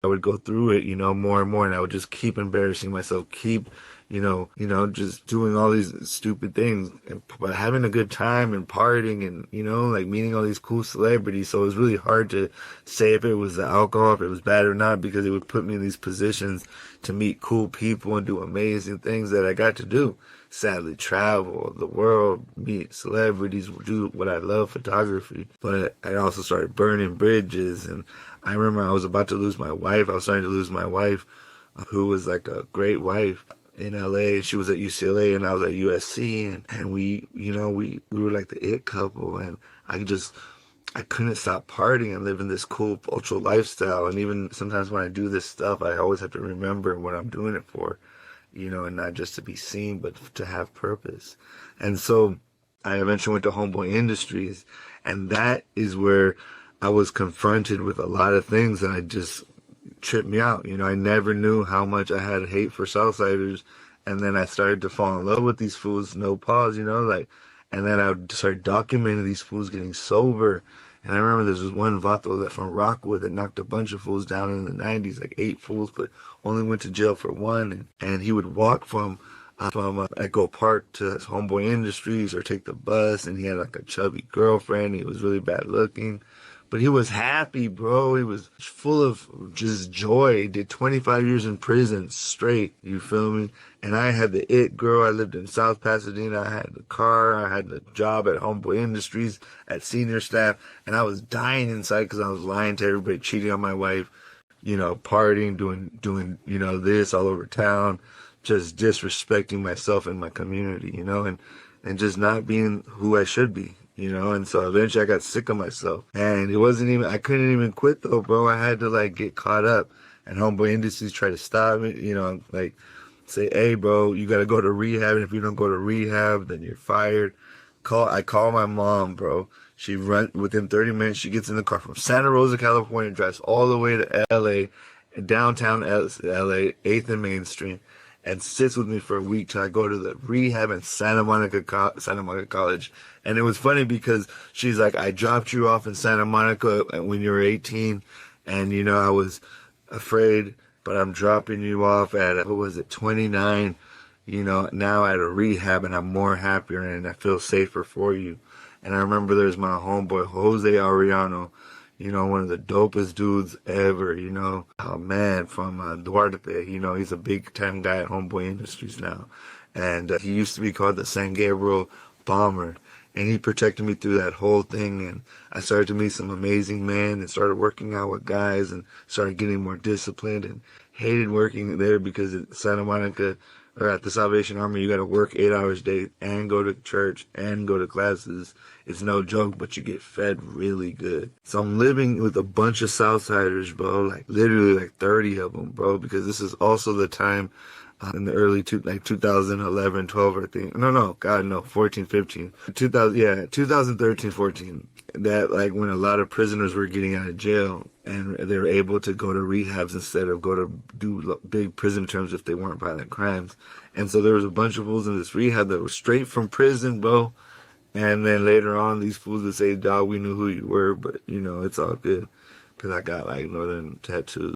I would go through it, more and more, and I would just keep embarrassing myself, keep, just doing all these stupid things, but having a good time and partying and, like meeting all these cool celebrities. So it was really hard to say if it was the alcohol, if it was bad or not, because it would put me in these positions to meet cool people and do amazing things that I got to do. Sadly, travel the world, meet celebrities, do what I love, photography. But I also started burning bridges, and I remember I was about to lose my wife. I was starting to lose my wife, who was like a great wife in LA. She was at UCLA and I was at USC, and we were like the it couple, and I couldn't stop partying and living this cool cultural lifestyle. And even sometimes when I do this stuff, I always have to remember what I'm doing it for, and not just to be seen, but to have purpose. And so I eventually went to Homeboy Industries, and that is where I was confronted with a lot of things that I just tripped me out. I never knew how much I had hate for Southsiders, and then I started to fall in love with these fools, no pause, and then I would start documenting these fools getting sober. And I remember there was one vato that from Rockwood that knocked a bunch of fools down in the 90s, like 8 fools, but only went to jail for one. And he would walk from Echo Park to Homeboy Industries or take the bus, and he had like a chubby girlfriend. He was really bad looking. But he was happy, bro. He was full of just joy. He did 25 years in prison straight. You feel me? And I had the it girl. I lived in South Pasadena. I had the car. I had the job at Homeboy Industries at senior staff. And I was dying inside because I was lying to everybody, cheating on my wife, partying, doing, this all over town, just disrespecting myself and my community, and just not being who I should be. And so eventually I got sick of myself. And I couldn't even quit though, bro. I had to like get caught up. And Homeboy Industries tried to stop me, like say, hey, bro, you got to go to rehab. And if you don't go to rehab, then you're fired. I call my mom, bro. She run within 30 minutes. She gets in the car from Santa Rosa, California, drives all the way to LA, downtown LA, 8th and Main Street, and sits with me for a week till I go to the rehab in Santa Monica College. And it was funny because she's like, I dropped you off in Santa Monica when you were 18, and I was afraid, but I'm dropping you off at, what was it, 29, now at a rehab, and I'm more happier and I feel safer for you. And I remember there's my homeboy, Jose Arellano, one of the dopest dudes ever, oh man, from Duarte, he's a big time guy at Homeboy Industries now. And he used to be called the San Gabriel Bomber. And he protected me through that whole thing. And I started to meet some amazing men and started working out with guys and started getting more disciplined, and hated working there because at Santa Monica or at the Salvation Army, you got to work 8 hours a day and go to church and go to classes. It's no joke, but you get fed really good. So I'm living with a bunch of Southsiders, bro, like literally like 30 of them, bro, because this is also the time in the early 2011, 12, I think. No, God, no, 14, 15. 2013, 14. That, like, when a lot of prisoners were getting out of jail and they were able to go to rehabs instead of go to do big prison terms if they weren't violent crimes. And so there was a bunch of fools in this rehab that were straight from prison, bro. And then later on, these fools would say, dog, we knew who you were, but, it's all good. Because I got, like, northern tattoos.